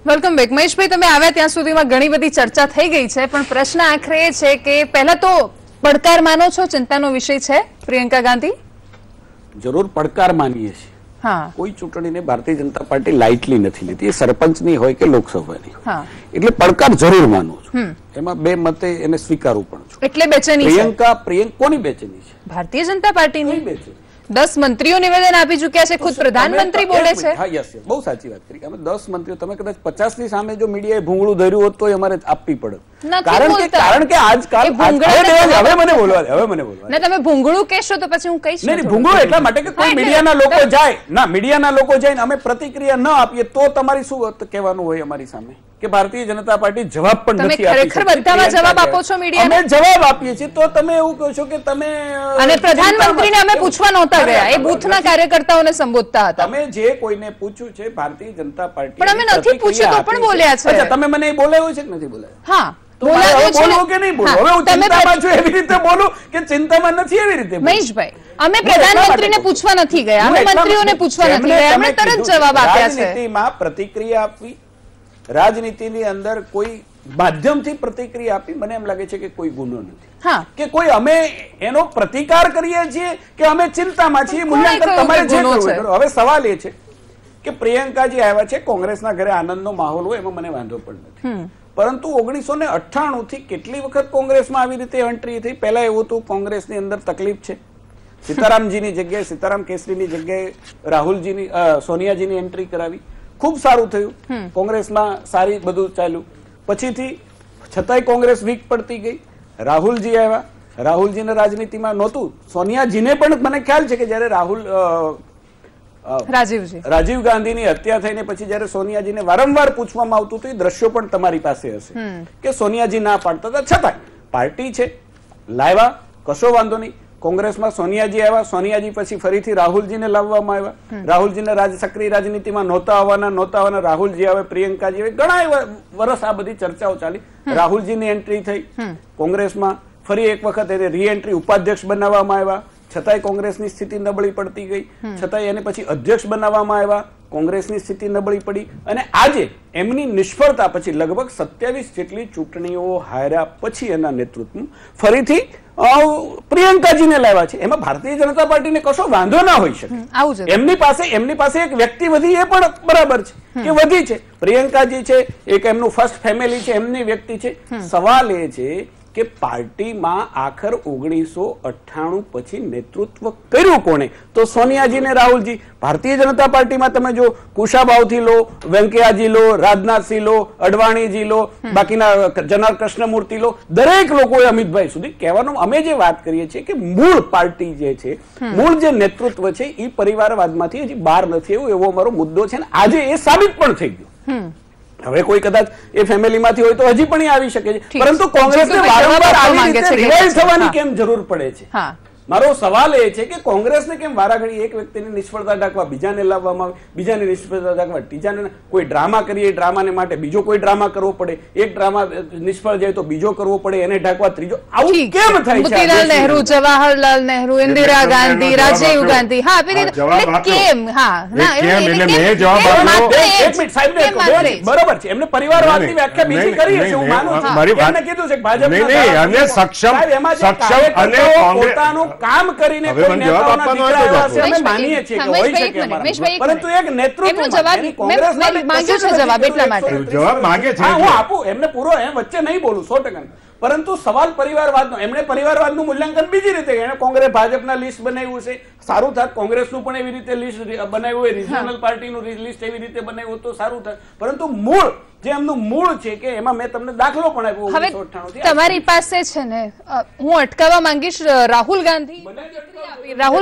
Welcome back મહેશભાઈ, તમે આવ્યા ત્યાં સુધીમાં ઘણી બધી ચર્ચા થઈ ગઈ છે, પણ પ્રશ્ન આખરે એ છે કે પહેલા તો પડકાર માનો છો, ચિંતાનો વિષય છે પ્રિયંકા ગાંધી? જરૂર પડકાર માનીએ છીએ. હા, કોઈ ચૂંટણીને ભારતીય જનતા પાર્ટી લાઇટલી નથી લેતી, એ સરપંચની હોય કે લોકસભાની. હા, એટલે પડકાર જરૂર માનું છું. એમાં બે મતે એને સ્વીકારું પણ છું. એટલે બેચેની છે. પ્રિયંકા કોની બેચેની છે? ભારતીય જનતા પાર્ટીની. બેચેની 10 મંત્રીઓ નિવેદન આપી ચૂક્યા છે, ખુદ પ્રધાનમંત્રી બોલે છે. હા, યસ, બહુ સાચી વાત કરી. અમે 10 મંત્રીઓ, તમે કદાચ 50 ની સામે જો મીડિયાએ ભૂંગળું ધર્યું હોત તો અમારે આપવી પડે. કારણ કે આજકાલ હવે મને બોલવા ને તમે ભૂંગળું કહેશો તો પછી હું કહીશ નહીં. ભૂંગળું એટલા માટે કે કોઈ મીડિયાના લોકો જાય ના, મીડિયાના લોકો જાય અમે પ્રતિક્રિયા ન આપીએ તો તમારી શું કહેવાનું હોય અમારી સામે કે ભારતીય જનતા પાર્ટી જવાબ પણ નથી આપી. ખરેખર બધામાં જવાબ આપો છો મીડિયાને? અમે જવાબ આપીએ છીએ તો તમે એવું કહો છો કે તમે અને પ્રધાનમંત્રીને અમે પૂછવા નહોતા ગયા, એ બૂથના કાર્યકર્તાઓને સંબોધતા હતા. તમે જે કોઈને પૂછ્યું છે ભારતીય જનતા પાર્ટી, પણ અમે નથી પૂછ્યું તો પણ બોલ્યા છે. અચ્છા, તમે મને બોલાવ્યું છે કે નથી બોલાવ્યું? હા, બોલવું કે નહીં બોલવું? હવે હું ચિંતામાં છું એવી રીતે બોલું કે ચિંતામાં નથી એવી રીતે? મહેશભાઈ, અમે પ્રધાનમંત્રીને પૂછવા નથી ગયા, અમે મંત્રીઓને પૂછવા નથી ગયા, અમે તરત જવાબ આપ્યા છે. રાજનીતિમાં પ્રતિક્રિયા આપવી, રાજનીતિની અંદર કોઈ માધ્યમથી પ્રતિક્રિયા આપી, મને એમ લાગે છે કે કોઈ ગુનો નથી. કે કોઈ અમે એનો પ્રતિકાર કરીએ છીએ કે અમે ચિંતામાં છીએ, મૂલ્યાંકન તમારે જે કરવું. હવે સવાલ એ છે કે પ્રિયંકાજી આવ્યા છે, કોંગ્રેસના ઘરે આનંદનો માહોલ હોય એમાં મને વાંધો પણ નથી, પરંતુ 1998 થી કેટલી વખત કોંગ્રેસમાં આવી રીતે એન્ટ્રી થઈ? પહેલા એવું હતું કોંગ્રેસની અંદર તકલીફ છે, સીતારામજીની જગ્યાએ, સીતારામ કેસરીની જગ્યાએ રાહુલજીની, સોનિયાજીની એન્ટ્રી કરાવી, ખૂબ સારું થયું, કોંગ્રેસમાં સારી બધું ચાલ્યું. પછીથી છતાંય કોંગ્રેસ વીક પડતી ગઈ, રાહુલજી આવ્યા, રાહુલજીને રાજનીતિમાં નહોતું, સોનિયાજીને પણ મને ખ્યાલ છે કે જયારે રાજીવ ગાંધીની હત્યા થઈને પછી જયારે સોનિયાજીને વારંવાર પૂછવામાં આવતું હતું, એ દ્રશ્યો પણ તમારી પાસે હશે કે સોનિયાજી ના પાડતા હતા, છતાંય પાર્ટી છે લાવ્યા, કશો વાંધો નહીં. કોંગ્રેસમાં સોનિયાજી આવ્યા, સોનિયાજી પછી ફરીથી રાહુલજીને લાવવામાં આવ્યા, રાહુલજીને સક્રિય રાજનીતિમાં નહોતા આવવાના, રાહુલજી આવે, પ્રિયંકાજી આવે, ઘણા વર્ષ આ બધી ચર્ચાઓ ચાલી. રાહુલજીની એન્ટ્રી થઈ કોંગ્રેસમાં, ફરી એક વખત એને રીએન્ટ્રી ઉપાધ્યક્ષ બનાવવામાં આવ્યા, છતાંય કોંગ્રેસની સ્થિતિ નબળી પડતી ગઈ, છતાંય એને પછી અધ્યક્ષ બનાવવામાં આવ્યા, કોંગ્રેસની સ્થિતિ નબળી પડી, અને આજે એમની નિષ્ફળતા પછી લગભગ 27 જેટલી ચૂંટણીઓ હાર્યા પછી એના નેતૃત્વ ફરીથી પ્રિયંકાજીને લાવ્યા છે. એમાં ભારતીય જનતા પાર્ટીને કશો વાંધો ના હોઈ શકે. એમની પાસે એક વ્યક્તિ વધી, એ પણ બરાબર છે કે વધી છે, પ્રિયંકાજી છે, એક એમનું ફર્સ્ટ ફેમિલી છે, એમની વ્યક્તિ છે. સવાલ એ છે કે પાર્ટીમાં આખર 1998 પછી નેતૃત્વ કર્યું કોણે? તો સોનિયાજી ને રાહુલજી. ભારતીય જનતા પાર્ટીમાં તમે જો કુશાભાવથી લો, વેંકૈયાજી લો, રાજનાથસિંહ લો, અડવાણીજી લો, બાકીના જનાર કૃષ્ણમૂર્તિ લો, દરેક લોકોએ અમિતભાઈ સુધી કહેવાનું, અમે જે વાત કરીએ છીએ કે મૂળ પાર્ટી જે છે, મૂળ જે નેતૃત્વ છે એ પરિવારવાદમાંથી હજી બહાર નથી આવ્યું, એવો અમારો મુદ્દો છે, ને આજે એ સાબિત પણ થઈ ગયું. હવે કોઈ કદાચ એ ફેમિલીમાંથી હોય તો હજી પણ આવી શકે છે, પરંતુ કોંગ્રેસને વારંવાર આવી રીતે રિવાઇઝ થવાની કેમ જરૂર પડે છે? મારો સવાલ એ છે કે કોંગ્રેસને કેમ વારાઘડી એક વ્યક્તિની નિષ્ફળતા ઢાંકવા બીજાને લાવવામાં આવે, બીજાની નિષ્ફળતા ઢાંકવા ત્રીજાને? કોઈ ડ્રામા કરીએ, ડ્રામાને માટે બીજો કોઈ ડ્રામા કરવો પડે, એક ડ્રામા નિષ્ફળ જાય તો બીજો કરવો પડે, એને ઢાંકવા ત્રીજો. આવું કેમ થાય છે? મોતીલાલ નહેરુ, જવાહરલાલ નહેરુ, ઇન્દિરા ગાંધી, રાજીવ ગાંધી, હા આપી દીધું. કેમ? હા, બરોબર છે, એમને પરિવારવાદની વ્યાખ્યા બીજી કરી હશે, હું માનું છું. એમને કીધું છે કે ભાજપ પોતાનું કામ કરીને કોઈ નેતાઓના દીકરા એવા છે, અમે માનીએ છીએ કે હોઈ શકે અમારા, પરંતુ એક નેતૃત્વ કોંગ્રેસમાં માંગ્યો છે જવાબ, એટલા માટે જવાબ માંગે છે. હું આપું એમને પૂરો, એમ વચ્ચે નહીં બોલું 100%, પરંતુ સવાલ પરિવારવાદનો. એમણે પરિવારવાદનું મૂલ્યાંકન બીજી રીતે, એને કોંગ્રેસ ભાજપના લિસ્ટ બનાવ્યું છે, સારું થાય. કોંગ્રેસનું પણ એવી રીતે લિસ્ટ બનાવ્યું હોય, રિજનલ પાર્ટીનું લિસ્ટ એવી રીતે બનાવ્યું તો સારું થાય, પરંતુ મૂળ જે એમનું મૂળ છે કે એમાં મેં તમને દાખલો પણ આપ્યો 1998 થી. તમારી પાસે છે ને, હું અટકાવવા માંગીશ. રાહુલ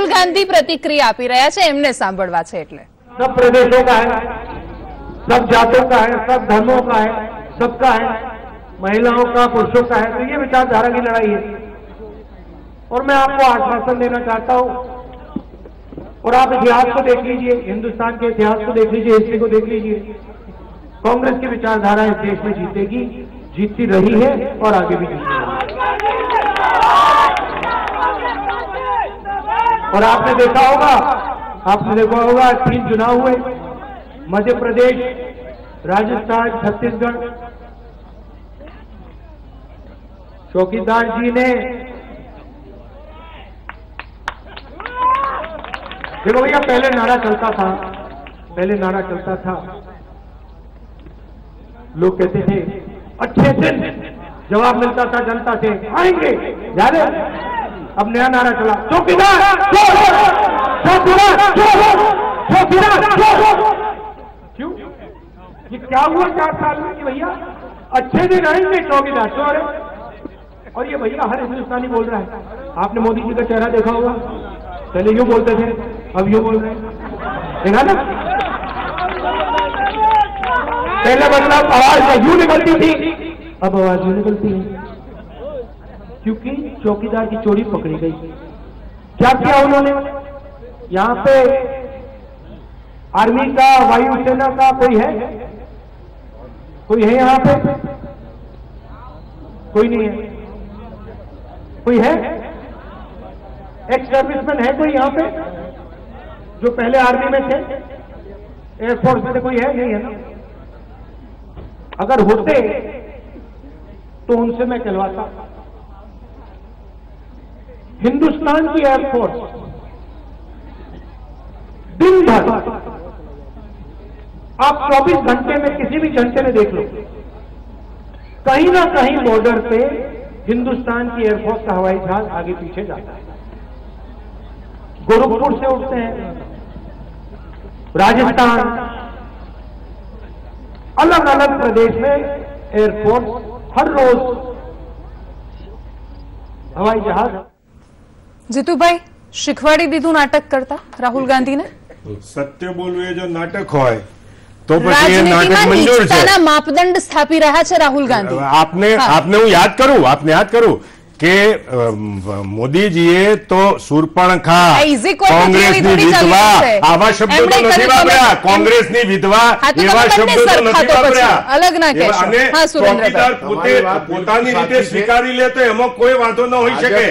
ગાંધી પ્રતિક્રિયા આપી રહ્યા છે, એમને સાંભળવા છે. એટલે सब प्रदेशों का है, सब जातों का है, सब धर्मों का है, सबका है, महिलाओं का, पुरुषों का है. तो ये विचारधारा की लड़ाई है, और मैं आपको आश्वासन देना चाहता हूं, और आप इतिहास को देख लीजिए, हिंदुस्तान के इतिहास को देख लीजिए, हिस्ट्री को देख लीजिए, कांग्रेस की विचारधारा इस देश में जीतेगी, जीतती रही है और आगे भी जीतेगी. और आपने देखा होगा 3 चुनाव हुए, मध्य प्रदेश राजस्थान, छत्तीसगढ़, चौकीदार जी ने देखो भैया, पहले नारा चलता था, लोग कहते थे अच्छे दिन जवाब मिलता था जनता से, आएंगे याद है। अब नया नारा चला, चौकीदार क्यों? ये क्या हुआ 4 साल में कि भैया अच्छे दिन आएंगे, चौकीदार चोर है। और ये भैया हर हिंदुस्तानी बोल रहा है। आपने मोदी जी का चेहरा देखा होगा, पहले यूं बोलते थे, अब यूं बोल रहे हैं, देखा ना? पहले मतलब आवाज यूं निकलती थी, अब आवाज यूं निकलती है, क्योंकि चौकीदार की चोरी पकड़ी गई। क्या किया उन्होंने? यहां पे आर्मी का, वायुसेना का कोई है यहां पे? कोई नहीं है। कोई है? एक्स सर्विसमैन है कोई यहां पे जो पहले आर्मी में थे, एयरफोर्स में? कोई है? नहीं है ना। अगर होते तो उनसे मैं कहलवाता। हिंदुस्तान की एयरफोर्स दिन भर, आप 24 घंटे में किसी भी घंटे में देख लो, कहीं ना कहीं बॉर्डर पे हिंदुस्तान की एयरफोर्स का हवाई जहाज आगे पीछे जाता है। गोरखपुर से उठते हैं, राजस्थान, अलग अलग प्रदेश में एयरफोर्स हर रोज हवाई जहाज। જીતુભાઈ, શીખવાડી દીધું નાટક કરતા રાહુલ ગાંધીને? સત્ય બોલવું એ જો નાટક હોય તો પછી એ નાટક મંજૂર છે। રાજનીતિમાં માપદંડ સ્થાપી રહ્યા છે રાહુલ ગાંધી। આપને હું યાદ કરું કે મોદીજીએ તો શૂર્પણખા, કોંગ્રેસની વિધવા, આવા શબ્દો તો નથી વાપર્યા। કોંગ્રેસની વિધવા એવા શબ્દો તો નથી વાપર્યા। અલગ ના કહેશો। અને ચોકીદાર પોતે પોતાની રીતે સ્વીકારી લે તો એમાં કોઈ વાંધો ન હોઈ શકે।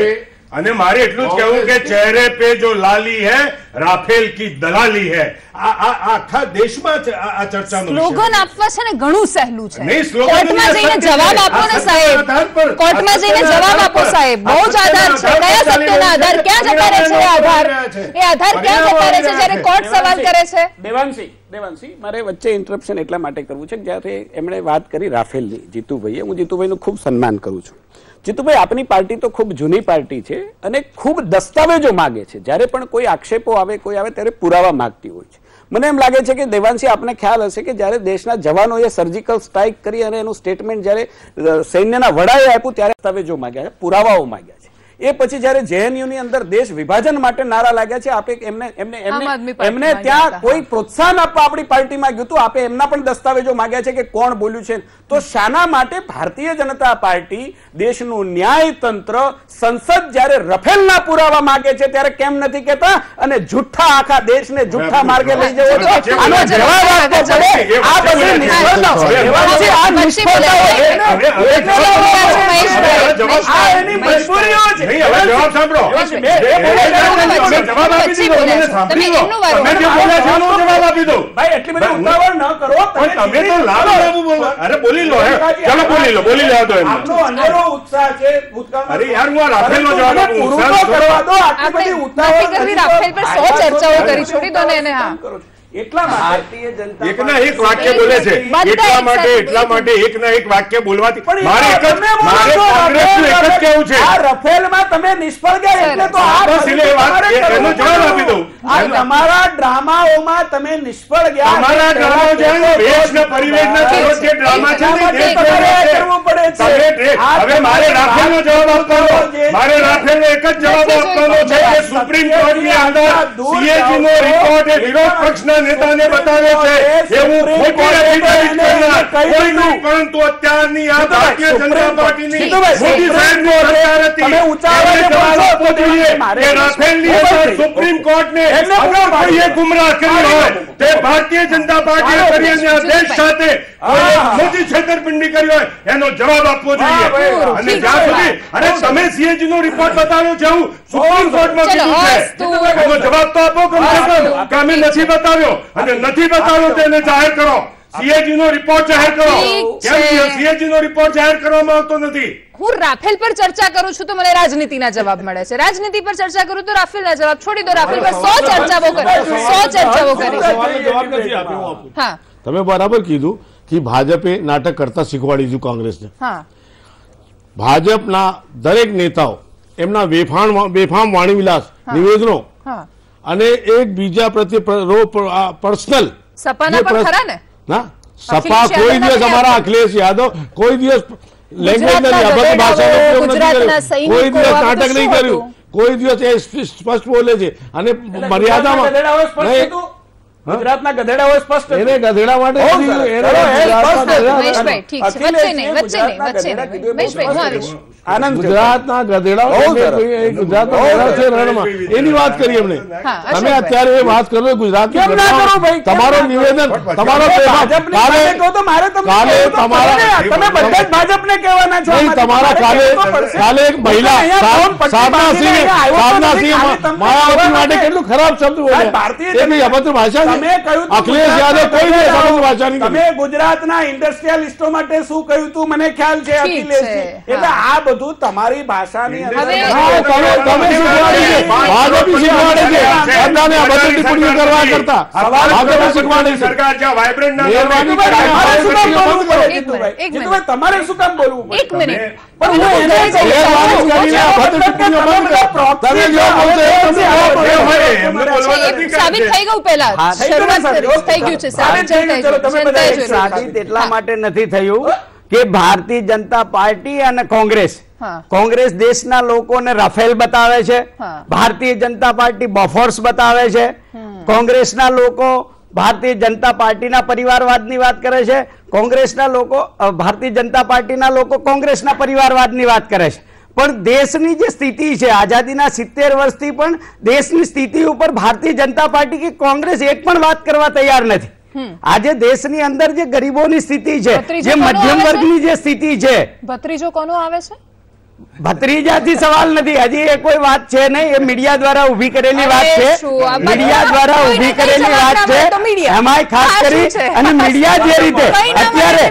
અને મારે એટલું જ કહેવું કે ચહેરે पे जो लाली है राफेल की दलाली है। આખા દેશમાં આ ચર્ચાનો સ્લોગન આપવા છે ને ઘણું સહેલું છે। નહીં, સ્લોગન કોર્ટમાં જઈને જવાબ આપો ને સાહેબ, કોર્ટમાં જઈને જવાબ આપો સાહેબ। બહુ જ આધાર છે, કયા સત્યના આધાર ક્યાં જતા રહે છે? એ આધાર ક્યાં જતા રહે છે જ્યારે કોર્ટ સવાલ કરે છે? દેવાંશી, મારે વચ્ચે ઇન્ટરપ્શન એટલા માટે કરવું છે કે જ્યારે એમણે વાત કરી રાફેલની, જીતુભાઈએ, હું જીતુભાઈનું ખૂબ સન્માન કરું છું। જીતુભાઈ, આપની પાર્ટી તો ખૂબ જૂની પાર્ટી છે અને ખૂબ દસ્તાવેજો માગે છે। જ્યારે પણ કોઈ આક્ષેપો આવે, કોઈ આવે ત્યારે પુરાવા માંગતી હોય છે। મને એમ લાગે છે કે દેવાંશી, આપને ખ્યાલ હશે કે જ્યારે દેશના જવાનોએ સર્જિકલ સ્ટ્રાઇક કરી અને એનું સ્ટેટમેન્ટ જ્યારે સૈન્યના વડાએ આપ્યું ત્યારે દસ્તાવેજો માંગ્યા છે, પુરાવાઓ માંગ્યા છે। એ પછી જ્યારે જેએનયુ ની અંદર દેશ વિભાજન માટે નારા લાગ્યા છે, આપે એમને ત્યાં કોઈ પ્રોત્સાહન આપવા આપણી પાર્ટીમાં ગયું હતું, આપે એમના પણ દસ્તાવેજો માંગ્યા છે કે કોણ બોલ્યું છે। તો શાના માટે ભારતીય જનતા પાર્ટી, દેશનું ન્યાયતંત્ર, સંસદ જ્યારે રફેલના પુરાવા માંગે છે ત્યારે કેમ નથી કહેતા અને જુઠ્ઠા આખા દેશને જુઠ્ઠા માર્ગે લઈ જવો છે? આનો જવાબ આપવો પડે। આ બધી નિષ્ફળતાઓ, આ નિષ્ફળતાઓ એની મજબૂરીઓ છે। જવાબ સાંભળો, જવાબ આપી દીધો, જવાબ આપી દો ભાઈ। એટલી બધી ઉતાવળ ન કરો, તમે તો લાભ બોલો। અરે બોલી લો, ચાલો બોલી લો તો આપણો અનેરો ઉત્સાહ છે। અરે યાર, હું આ રાફેલનો જવાબ આપું, પૂરું કરવા દો। આટલી બધી ઉતાવળ કરી, રાફેલ પર 100 ચર્ચાઓ કરી, છોડી દો ને એને। હા, એટલા ભારતીય જનતા એક ના એક વાક્ય બોલે છે, એટલા માટે એક ના એક વાક્ય બોલવાથી મારે કોંગ્રેસનું એક જ કહેવું છે, આ રફેલમાં તમે નિષ્ફળ ગયા એટલે તો એનો જવાબ આપી દઉં। તમારા ડ્રામાઓમાં તમે નિષ્ફળ ગયા। તમારા ડ્રામા દેશના પરિવેશના જે ડ્રામા છે ને કરવું પડે છે। હવે મારે રાફેલનો જવાબ આપવાનો, મારે રાફેલનો એક જ જવાબ આપવાનો છે કે સુપ્રીમ કોર્ટની અંદર સીએજીનો રિપોર્ટ એ વિરોધ પક્ષના નેતાને બતાવ્યો છે, એવું કોઈનું, પરંતુ અત્યારની આ ભારતીય જનતા પાર્ટીની મોદી સાહેબની સરકાર હતી, કે રાફેલની અંદર સુપ્રીમ કોર્ટને અગર કોઈએ ગુમરાહ કર્યો હોય તે ભારતીય જનતા પાર્ટીએ કરી અને આ દેશ સાથે મોદી છેતરપિંડી કરી હોય એનો જવાબ આપવો જોઈએ। અને જ્યાં સુધી અરે તમે સીએજી નો રિપોર્ટ બતાવ્યો છે, હું સુપ્રીમ કોર્ટમાં કીધું છે, એનો જવાબ તો આપો કમ સે કમ, કે અમે નથી બતાવ્યો અને નથી બતાવ્યો તો એને જાહેર કરો। સીએજી નો રિપોર્ટ જાહેર કરો. કેમ સીએજી નો રિપોર્ટ જાહેર કરવામાં આવતો નથી? હું રાફેલ પર ચર્ચા કરું છું તો મને રાજનીતિના જવાબ મળે છે, રાજનીતિ પર ચર્ચા કરું તો રાફેલના જવાબ. છોડી દો, રાફેલ પર 100 ચર્ચાઓ કરી. હા, તમે બરાબર કીધું કે ભાજપે નાટક કરતા શીખવાડી દીધું કોંગ્રેસને. હા, ભાજપના દરેક નેતાઓ એમના બેફામ વાણીવિલાસ, નિવેદનો અને એકબીજા પ્રત્યે પર્સનલ સપાના પણ ખરા ને. ના, સપા કોઈ દિવસ અમારા અખિલેશ યાદવ કોઈ દિવસ લેંગ્વેજ નથી, અભદ્ર ભાષાનો ઉપયોગ નથી કર્યો, કોઈ દિવસ નાટક નહીં કર્યું, કોઈ દિવસ એ સ્પષ્ટ બોલે છે અને મર્યાદામાં. ગુજરાતના ગધેડાઓ સ્પષ્ટ એને ગધેડા માટે ગુજરાતના ગધેડાઓ એની વાત કરી એમને. તમે અત્યારે એ વાત કરો ગુજરાત તમારો નિવેદન તમારો ભાજપને કહેવાના છો. તમારા કાલે એક મહિલા માયાવતી માટે કેટલું ખરાબ શબ્દ બોલ્યા, અભદ્ર ભાષા. અખિલેશ યાદવ કોઈ અભદ્ર ભાષા નહીં. તમે ગુજરાતના ઇન્ડસ્ટ્રીયલિસ્ટો માટે શું કહ્યું તું મને ખ્યાલ છે અખિલેશ. એટલે આ બધું તમારી ભાષાની સરકાર જ્યાં વાઇબ્રન્ટ તમારે શું કામ બોલવું? એક મિનિટ, સાબિત થઈ ગયું પહેલા થઈ ગયું છે. સાબિત એટલા માટે નથી થયું કે ભારતીય જનતા પાર્ટી અને કોંગ્રેસ દેશના લોકોને રાફેલ બતાવે છે, ભારતીય જનતા પાર્ટી બોફોર્સ બતાવે છે, કોંગ્રેસના લોકો ભારતીય જનતા પાર્ટીના પરિવારવાદની વાત કરે છે, કોંગ્રેસના લોકો ભારતીય જનતા પાર્ટીના લોકો કોંગ્રેસના પરિવારવાદની વાત કરે છે. પણ દેશની જે સ્થિતિ છે, આઝાદીના 70 વર્ષથી પણ દેશની સ્થિતિ ઉપર ભારતીય જનતા પાર્ટી કે કોંગ્રેસ એક પણ વાત કરવા તૈયાર નથી. આજે દેશની અંદર જે ગરીબોની સ્થિતિ છે, જે મધ્યમ વર્ગની જે સ્થિતિ છે, ભત્રીજો કોનો આવે છે? ભત્રીજાથી સવાલ નથી, હજી એ કોઈ વાત છે નહીં, એ મીડિયા દ્વારા ઉભી કરેલી વાત છે, મીડિયા દ્વારા ઉભી કરેલી વાત છે. એમાં ખાસ કરી અને મીડિયા જે રીતે અત્યારે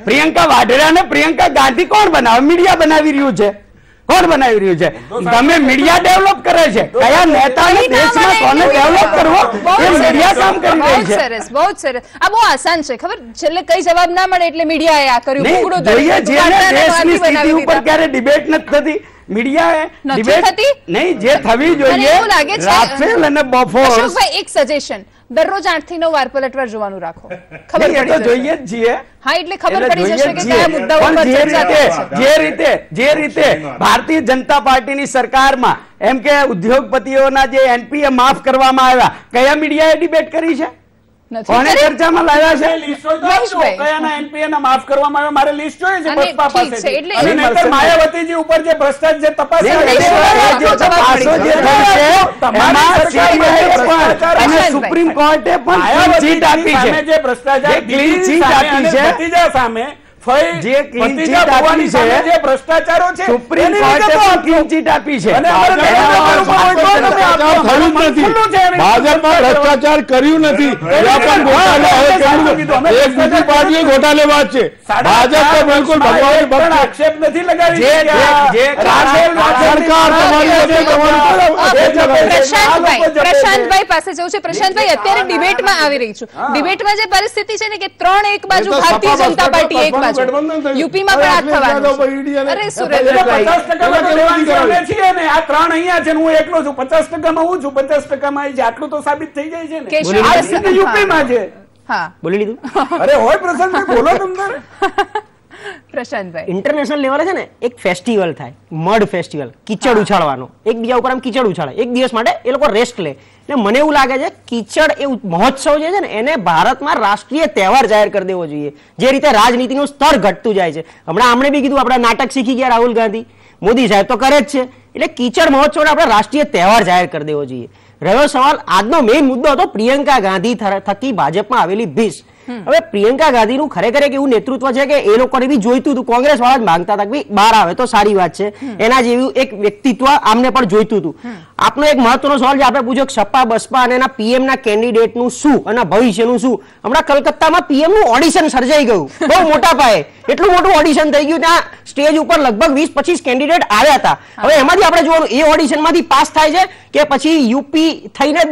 પ્રિયંકા વાઢેરાને પ્રિયંકા ગાંધી કોણ બનાવે? મીડિયા બનાવી રહ્યું છે. કોણ બનાવી રહ્યું છે? તમે મીડિયા ડેવલપ કરે છે. કયા નેતાને દેશમાં કોને ડેવલપ કરવો એ મીડિયા કામ કરી રહી છે. સરસ, બહુ સરસ. આ બહુ આસાન છે, ખબર છેલ્લે કઈ જવાબ ના મળે એટલે મીડિયાએ આ કર્યું. દેશની સ્થિતિ ઉપર ક્યારે ડિબેટ નથી થતી. મીડિયાએ ડિબેટ નહીં જે થવી જોઈએ. રાફેલ અને બોફોર્સ. એક સજેશન, દરરોજ 8 થી 9 વાર પલટવાર જોવાનું રાખો, ખબર પડી જશે. જોઈએ જ છીએ. હા, એટલે ખબર પડી જશે કે કયા મુદ્દાઓ પર ચર્ચા થાય છે. જે રીતે ભારતીય જનતા પાર્ટીની સરકારમાં એમ કે ઉદ્યોગપતિઓના જે એનપીએ માફ કરવામાં આવ્યા, કયા મીડિયાએ ડિબેટ કરી છે? કોને ચર્ચામાં લાવ્યા છે? કયાના એનપીએ ના માફ કરવામાં આવ્યા? મારે લિસ્ટ જોઈએ છે બસપા પાસે. અને નહીતર માયાવતીજી ઉપર જે ભ્રષ્ટાચાર જે તપાસ સુપ્રીમ કોર્ટે પણ જીત આપી છે, જે ભ્રષ્ટાચાર ક્લીન ચીટ આપી છે, ભતીજા સામે જે ક્લીન ચીટ આપી છે, જે ભ્રષ્ટાચારો છે, સુપ્રીમ કોર્ટે પણ ક્લીન ચીટ આપી છે. ભાજપમાં ભ્રષ્ટાચાર કર્યું નથી, એક બીજી પાર્ટીએ ગોટાલેબાજ છે. ભાજપ તો બિલકુલ ભગવાન ભક્ત આક્ષેપ નથી લગાવી. પ્રશાંતભાઈ પાસે જવું છે. પ્રશાંતભાઈ, અત્યારે ડિબેટમાં આવી રહી છું. ડિબેટમાં જે પરિસ્થિતિ છે ને કે 3 એક બાજુ ભારતીય જનતા પાર્ટી, એક બાજુ યુપીમાં પણ આ થવાનું. અરે સુરેન્દ્રભાઈ, 50% છીએ ને, આ 3 અહીંયા છે, હું એકલો છું. 50% હું છું, 50% છે. આટલું તો સાબિત થઈ જાય છે ને. યુપીમાં છે. હા, બોલી લીધું. અરે હોય પ્રશાંતભાઈ, બોલો તમને. પ્રશાંતભાઈ, ઇન્ટરનેશનલ લેવલે છે ને એક ફેસ્ટિવલ થાય, મડ ફેસ્ટિવલ, કીચડ ઉછાળવાનો. એકબીજા ઉપર આમ કીચડ ઉછાળે, એક દિવસ માટે એ લોકો રેસ્ટ લે. એટલે મને એવું લાગે છે કીચડ એ મહોત્સવ જે છે ને એને ભારતમાં રાષ્ટ્રીય તહેવાર જાહેર કરી દેવો જોઈએ. જે રીતે રાજનીતિનું સ્તર ઘટતું જાય છે, હમણાં આપણે બી કીધું આપણા નાટક શીખી ગયા રાહુલ ગાંધી, મોદી સાહેબ તો કરે જ છે. એટલે કીચડ મહોત્સવને આપણે રાષ્ટ્રીય તહેવાર જાહેર કરી દેવો જોઈએ. રહ્યો સવાલ, આજનો મેઇન મુદ્દો હતો પ્રિયંકા ગાંધી થકી ભાજપમાં આવેલી ભીષ. હવે પ્રિયંકા ગાંધીનું ખરેખર એક એવું નેતૃત્વ છે કે એ લોકોને બી જોઈતું હતું, કોંગ્રેસ વાળા જ માંગતા હતા કે બહાર આવે તો સારી વાત છે, એના જેવું એક વ્યક્તિત્વ આમને પણ જોઈતું હતું. આપનો એક મહત્વનો સવાલ જે આપણે પૂછ્યો સપા બસપા અને એના પીએમ ના કેન્ડિડેટનું શું અને ભવિષ્યનું શું. હમણાં કલકત્તામાં પીએમ નું ઓડિશન સર્જાઈ ગયું બહુ મોટા પાયે, એટલું મોટું ઓડિશન થઈ ગયું, ત્યાં સ્ટેજ ઉપર લગભગ 20-25 કેન્ડિડેટ આવ્યા હતા. હવે એમાંથી આપણે જોવાનું એ ઓડિશન માંથી પાસ થાય છે કે પછી યુપી થઈને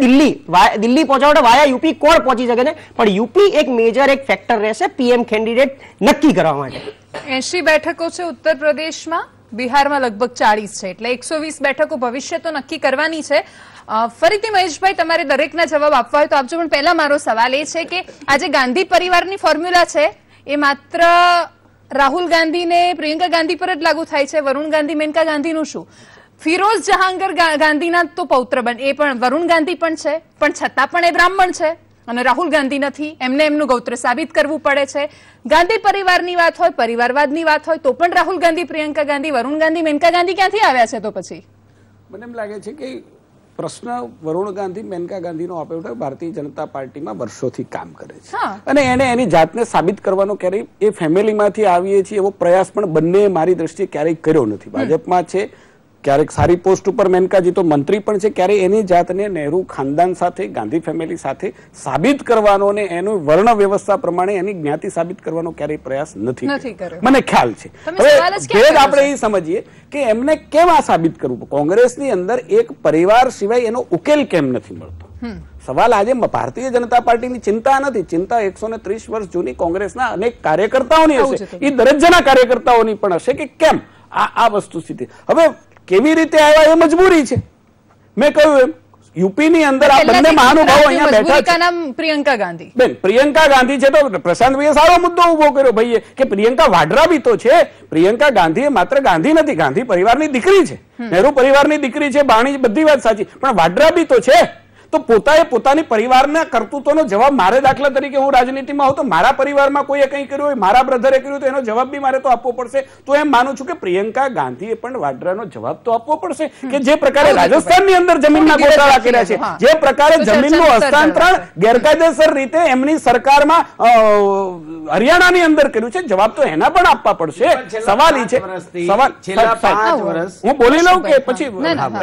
દિલ્હી પહોંચાડે વાયા યુપી કોણ પહોંચી શકે છે. પણ યુપી એક મેજર એક ફેક્ટર રહેશે પીએમ કેન્ડિડેટ નક્કી કરવા માટે. 80 બેઠકો છે ઉત્તર પ્રદેશમાં, બિહારમાં લગભગ 40 છે, એટલે 120 બેઠકો ભવિષ્ય તો નક્કી કરવાની છે. ફરીથી મહેશભાઈ તમારે દરેકના જવાબ આપવા હોય તો આપજો, પણ પહેલા મારો સવાલ એ છે કે આજે ગાંધી પરિવારની ફોર્મ્યુલા છે એ માત્ર રાહુલ ગાંધી ને પ્રિયંકા ગાંધી પર જ લાગુ થાય છે. વરુણ ગાંધી મેનકા ગાંધીનું શું? ફિરોઝ જહાંગીર ગાંધીના તો પૌત્ર બન, એ પણ વરુણ ગાંધી પણ છે, પણ છતાં પણ એ બ્રાહ્મણ છે અને રાહુલ ગાંધી નથી, એમને એમનું ગૌત્ર સાબિત કરવું પડે છે. ગાંધી પરિવારની વાત હોય, પરિવારવાદની વાત હોય તો પણ રાહુલ ગાંધી, પ્રિયંકા ગાંધી, વરુણ ગાંધી, મેનકા ગાંધી ક્યાંથી આવ્યા છે? તો પછી મને એમ લાગે છે કે પ્રશ્ન વરુણ ગાંધી, મેનકા ગાંધીનો આપ્યો, ભારતીય જનતા પાર્ટીમાં વર્ષોથી કામ કરે છે અને એને એની જાતને સાબિત કરવાનો ક્યારેય એ ફેમિલીમાંથી આવીએ છીએ એવો પ્રયાસ પણ બંને મારી દ્રષ્ટિએ ક્યારેય કર્યો નથી. ભાજપમાં છે, ક્યારેક સારી પોસ્ટ ઉપર મેનકાજી તો મંત્રી પણ છે, ક્યારેય એની જાતને નહેરુ ખાનદાન સાથે, ગાંધી ફેમિલી સાથે સાબિત કરવાનો અને એનું વર્ણ વ્યવસ્થા પ્રમાણે એની જ્ઞાતિ સાબિત કરવાનો ક્યારેય પ્રયાસ નથી કર્યો, મને ખ્યાલ છે. હવે આપણે એ સમજીએ કે એમને કેમ આ સાબિત કરવું. કોંગ્રેસની અંદર એક પરિવાર સિવાય એનો ઉકેલ કેમ નથી મળતો? સવાલ આજે ભારતીય જનતા પાર્ટીની ચિંતા નથી, ચિંતા 130 વર્ષ જૂની કોંગ્રેસના અનેક કાર્યકર્તાઓની હશે, એ દરેકના કાર્યકર્તાઓની પણ હશે કે કેમ આ વસ્તુ સ્થિતિ. હવે કેવી રીતે આવ્યા એ મજબૂરી છે. મેં કહ્યું એમ યુપીની અંદર આ બંને મહાનુભાવો અહીંયા બેઠા છે. પ્રિયંકા ગાંધી બેન, પ્રિયંકા ગાંધી છે તો પ્રશાંતભાઈએ સારો મુદ્દો ઉભો કર્યો ભાઈએ કે પ્રિયંકા વાડરા બી તો છે. પ્રિયંકા ગાંધી એ માત્ર ગાંધી નથી, ગાંધી પરિવારની દીકરી છે, નહેરુ પરિવારની દીકરી છે, બાણી, બધી વાત સાચી, પણ વાડરા બી તો છે. તો પોતાની પરિવારના કરતૂતોનો જવાબ મારે, દાખલા તરીકે હું રાજનીતિમાં હોઉં તો મારા પરિવારમાં કોઈએ કંઈ કર્યું હોય, મારા બ્રધરે કર્યું તો એનો જવાબ બી મારે તો આપવો પડશે. તો એમ માનું છું કે પ્રિયંકા ગાંધીએ પણ વાડરાનો જવાબ તો આપવો પડશે કે જે પ્રકારે રાજસ્થાનની અંદર જમીનના ગોટાળા કર્યા છે, જે પ્રકારે જમીનનું હસ્તાંતરણ ગેરકાયદેસર રીતે એમની સરકારમાં હરિયાણાની અંદર કર્યું છે, જવાબ તો એના પણ આપવા પડશે. સવાલ એ છે, સવાલ હું બોલી લઉં કે પછી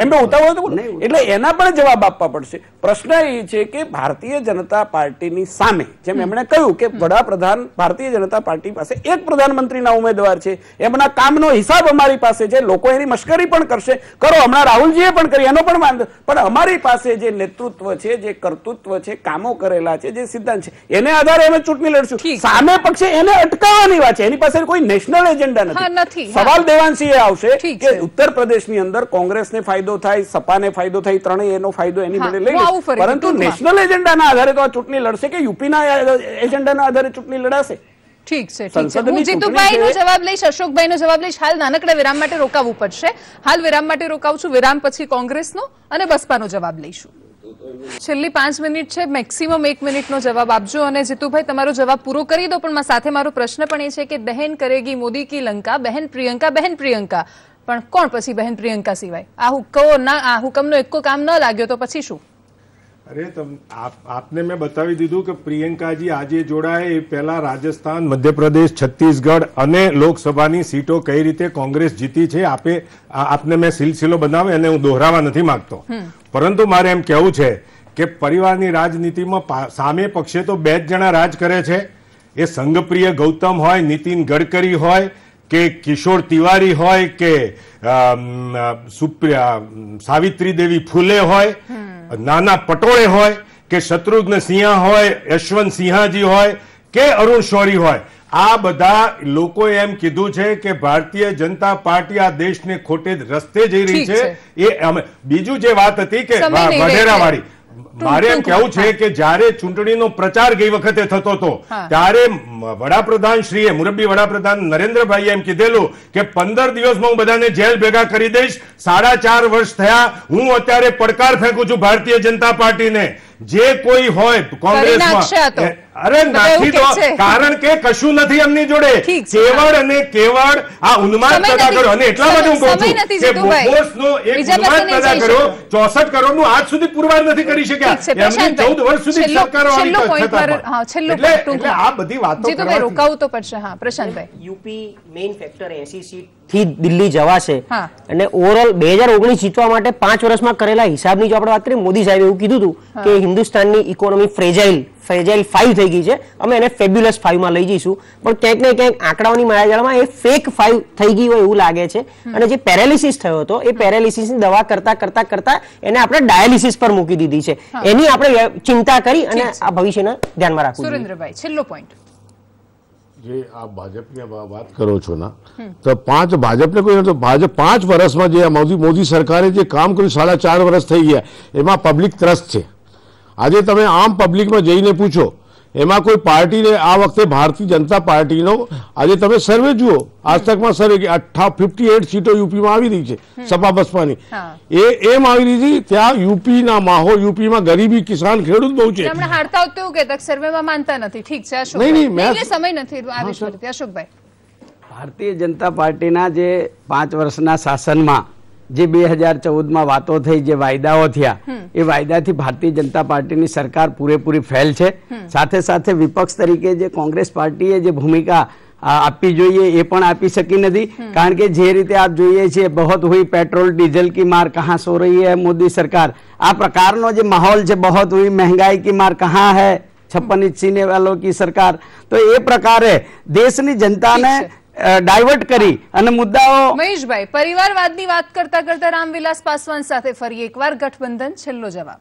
એમને ઉતાવળ, એટલે એના પણ જવાબ આપવા પડશે. પ્રશ્ન એ છે કે ભારતીય જનતા પાર્ટીની સામે, જેમ એમણે કહ્યું કે વડાપ્રધાન, ભારતીય જનતા પાર્ટી પાસે એક પ્રધાનમંત્રીના ઉમેદવાર છે, એમના કામનો હિસાબ અમારી પાસે છે, લોકો એની મશ્કરી પણ કરશે, કરો, હમણાં રાહુલજીએ પણ કરી, એનો પણ વાંધો, પણ અમારી પાસે જે નેતૃત્વ છે, જે કર્તૃત્વ છે, કામો કરેલા છે, જે સિદ્ધાંત છે, એને આધારે અમે ચૂંટણી લડશું. સામે પક્ષે એને અટકાવવાની વાત છે, એની પાસે કોઈ નેશનલ એજન્ડા નથી. સવાલ દેવાંશીએ આવશે કે ઉત્તર પ્રદેશની અંદર કોંગ્રેસને ફાયદો થાય, સપાને ફાયદો થાય, ત્રણેય એનો ફાયદો એની જોડે લઈ, પરંતુ નેશનલ એજન્ડાના આધારે તો આ ચૂંટણી લડશે કે યુપીના એજન્ડાના આધારે ચૂંટણી લડાશે? ઠીક છે, હું જીતુભાઈનો જવાબ લઈશ, અશોકભાઈનો જવાબ લઈશ. હાલ નાનકડા વિરામ માટે રોકાવું પડશે. હાલ વિરામ માટે રોકાવું છું. વિરામ પછી કોંગ્રેસનો અને બસપાનો જવાબ લઈશું. છેલ્લી 5 મિનિટ છે, મેક્સિમમ 1 મિનિટનો જવાબ આપજો. અને જીતુભાઈ તમારો જવાબ પૂરો કરી દો, પણ સાથે મારો પ્રશ્ન પણ એ છે કે દહેન કરેગી મોદી કી લંકા, બહેન પ્રિયંકા, બહેન પ્રિયંકા, પણ કોણ પછી બહેન પ્રિયંકા સિવાય? આ હુકમનો એકો કામ ન લાગ્યો તો પછી શું? અરે આપને મેં બતાવી દીધું કે પ્રિયંકાજી આજે જોડાય એ પહેલા રાજસ્થાન, મધ્યપ્રદેશ, છત્તીસગઢ અને લોકસભાની સીટો કઈ રીતે કોંગ્રેસ જીતી છે આપને મેં સિલસિલો બનાવે અને હું દોહરાવા નથી માંગતો, પરંતુ મારે એમ કહેવું છે કે પરિવારની રાજનીતિમાં સામે પક્ષે તો 2 જ જણા રાજ કરે છે. એ સંઘપ્રિય ગૌતમ હોય, નીતિન ગડકરી હોય કે કિશોર તિવારી હોય કે સાવિત્રી દેવી ફૂલે હોય, નાના પટોળે હોય કે શત્રુઘ્ન સિંહા હોય, યશવંત સિંહાજી હોય કે અરુણ શૌરી હોય, આ બધા લોકોએ એમ કીધું છે કે ભારતીય જનતા પાર્ટી આ દેશને ખોટે રસ્તે જઈ રહી છે. એ બીજું જે વાત હતી કે વઢેરાવાળી, મારે એમ કહેવું છે કે જયારે ચૂંટણીનો પ્રચાર ગઈ વખતે થતો હતો ત્યારે વડાપ્રધાન શ્રીએ, મુરબ્બી વડાપ્રધાન નરેન્દ્રભાઈએ એમ કીધેલું કે 15 દિવસમાં હું બધાને જેલ ભેગા કરી દઈશ. 4.5 વર્ષ થયા, હું અત્યારે પડકાર ફેંકું છું ભારતીય જનતા પાર્ટીને, જે કોઈ હોય કોંગ્રેસમાં, અરે નથી તો કારણ કે કશું નથી એમની જોડે, કેવળ અને કેવળ આ ઉન્માદ પેદા કર્યો. અને એટલા માટે હું કહું છું કે બોફોર્સનો એક ઉન્માદ પેદા કર્યો, 64 કરોડનું આજ સુધી પુરવાર નથી કરી શક્યા. એમની 14 વર્ષ સુધી એટલે આ બધી વાતો રોકાવું તો પડશે. હા Prashantbhai, UP main factor 80 seat થી દિલ્હી જવાશે અને ઓવરઓલ 2019 જીતવા માટે 5 વર્ષમાં કરેલા હિસાબની જો આપણે વાત કરીએ, મોદી સાહેબે એવું કીધું હતું કે હિન્દુસ્તાનની ઇકોનોમી ફ્રેજાઇલ 5 થઈ ગઈ છે, અમે એને ફેબ્યુલસ 5 માં લઈ જઈશું. પણ ક્યાંક ને ક્યાંક આંકડાઓની માયાજાળમાં એ ફેક 5 થઈ ગઈ હોય એવું લાગે છે. અને જે પેરાલિસિસ થયો હતો એ પેરાલિસિસની દવા કરતા એને આપણે ડાયાલિસિસ પર મૂકી દીધી છે. એની આપણે ચિંતા કરી અને આ ભવિષ્યને ધ્યાનમાં રાખવું. સુરેન્દ્રભાઈ, છેલ્લો પોઈન્ટ. જે આ ભાજપની વાત કરો છો ના, તો ભાજપને કોઈ નથી. ભાજપ 5 વર્ષમાં જે મોદી સરકારે જે કામ કર્યું, 4.5 વર્ષ થઈ ગયા, એમાં પબ્લિક ત્રસ્ત છે. આજે તમે આમ પબ્લિકમાં જઈને પૂછો, એમાં કોઈ પાર્ટીને આ વખતે ભારતીય જનતા પાર્ટીનો આજે તમે સર્વે જુઓ, આજ તકમાં સર્વે 58 સીટો યુપીમાં આવી રહી છે સપા બસપાની. એમ આવી રહી છે ત્યાં યુપીના માહોલ, યુપીમાં ગરીબી, કિસાન, ખેડૂત બહુ છે. હારતા એવું કે સર્વેમાં માનતા નથી. ઠીક છે અશોક, સમય નથી અશોકભાઈ. ભારતીય જનતા પાર્ટીના જે 5 વર્ષના શાસનમાં જે 2014માં વાતો થઈ, જે વાયદાઓ થયા, એ વાયદાથી ભારતીય જનતા પાર્ટીની સરકાર પૂરેપૂરી ફેલ છે. સાથે સાથે વિપક્ષ તરીકે જે કોંગ્રેસ પાર્ટીએ જે ભૂમિકા આપવી જોઈએ એ પણ આપી શકી નથી. કારણ કે જે રીતે આપ જોઈએ છીએ, બહોત હુઈ પેટ્રોલ ડીઝલ કી માર કહાં સો રહી है મોદી સરકાર, આ પ્રકારનો જે માહોલ છે, બહોત હુઈ મહેંગાઈ કી માર કહાં है 56 ઇંચ सीने वालों की सरकार. તો એ પ્રકારે દેશની જનતાને ડાયવર્ટ કરી અને મુદ્દાઓ. મહેશભાઈ, પરિવારવાદની વાત કરતા રામવિલાસ પાસવાન સાથે ફરી એકવાર ગઠબંધન, છેલ્લો જવાબ.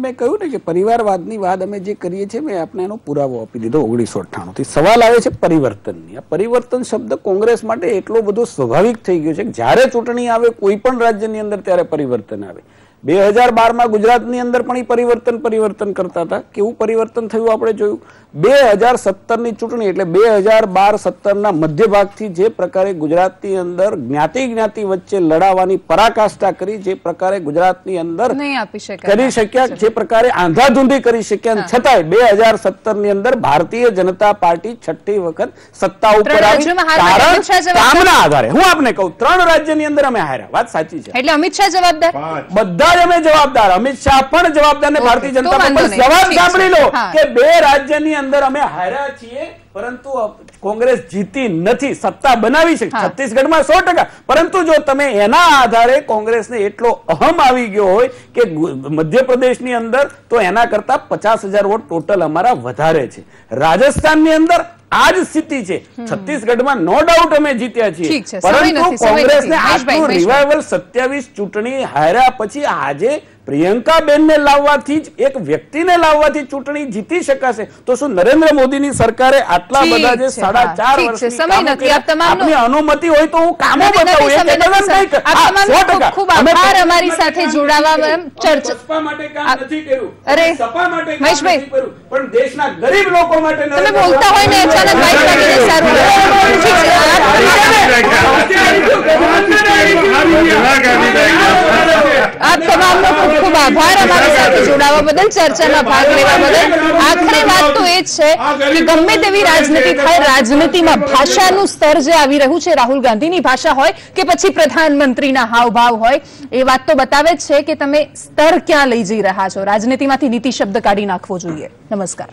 મેં કહ્યું ને કે પરિવારવાદની વાત અમે જે કરીએ છીએ, મેં આપણે એનો પુરાવો આપી દીધો 1998 થી. સવાલ આવે છે પરિવર્તનની. આ પરિવર્તન શબ્દ કોંગ્રેસ માટે એટલો બધો સ્વાભાવિક થઈ ગયો છે કે જ્યારે ચૂંટણી આવે કોઈ પણ રાજ્યની અંદર ત્યારે પરિવર્તન આવે. 2012માં ગુજરાતની અંદર પણ પરિવર્તન કરતા હતા. કેવું પરિવર્તન થયું આપણે જોયું. 2017ની ચૂંટણી એટલે 2012-17ના મધ્ય ભાગથી જે પ્રકારે ગુજરાતની અંદર જ્ઞાતિ વચ્ચે લડાવવાની પરાકાષ્ઠા કરી, જે પ્રકારે ગુજરાતની અંદર કરી શક્યા, જે પ્રકારે આંધાધૂંધી કરી શક્યા, છતાંય 2017ની અંદર ભારતીય જનતા પાર્ટી 6ઠી વખત સત્તા ઉપર આવી. કામના આધારે હું આપને કહું, 3 રાજ્યની અંદર અમે હાર્યા. વાત સાચી છે. એટલે અમિત શાહ જવાબદાર, બધા જ અમે જવાબદાર. અમિત શાહ પણ જવાબદાર ને ભારતીય જનતા પાર્ટી. જવાબ સાંભળી લો કે 2 રાજ્યની અંદર અમે હાર્યા છીએ, પરંતુ કોંગ્રેસ જીતી નથી. સત્તા બનાવી છે છત્તીસગઢમાં 100%. પરંતુ જો તમે એના આધારે કોંગ્રેસને એટલો અહમ આવી ગયો હોય કે મધ્યપ્રદેશની અંદર તો એના કરતા 50,000 વોટ ટોટલ અમારા વધારે છે. રાજસ્થાનની અંદર આ જ સ્થિતિ છે. છત્તીસગઢમાં નો ડાઉટ અમે જીત્યા છીએ, પરંતુ કોંગ્રેસને આટલું રિવાઇવલ 27 ચૂંટણી હાર્યા પછી આજે પ્રિયંકાબેનને લાવવાથી જ, એક વ્યક્તિને લાવવાથી ચૂંટણી જીતી શકાશે? તો શું નરેન્દ્ર મોદીની સરકારે આટલા બધા જે 4.5 વર્ષની આપની અનુમતિ હોય તો હું કામો બતાવું. ખૂબ આભાર અમારી સાથે જોડાવા. સપા માટે કામ નથી કર્યું, સપા માટે કામ નથી કર્યું, પણ દેશના ગરીબ લોકો માટે. તમે બોલતા હોય ને અચાનક માઇક લાગીને સારું. આપ તમામનો ખૂબ આભાર અમારી સાથે જોડાવા બદલ, ચર્ચામાં ભાગ લેવા બદલ. આખરી વાત તો એ જ છે કે ગમે તેવી રાજનીતિ થાય, રાજનીતિમાં ભાષાનું સ્તર જે આવી રહ્યું છે, રાહુલ ગાંધીની ભાષા હોય કે પછી પ્રધાનમંત્રીના હાવભાવ હોય, એ વાત તો બતાવે જ છે કે તમે સ્તર ક્યાં લઈ જઈ રહ્યા છો. રાજનીતિમાંથી નીતિ શબ્દ કાઢી નાખવો જોઈએ. નમસ્કાર.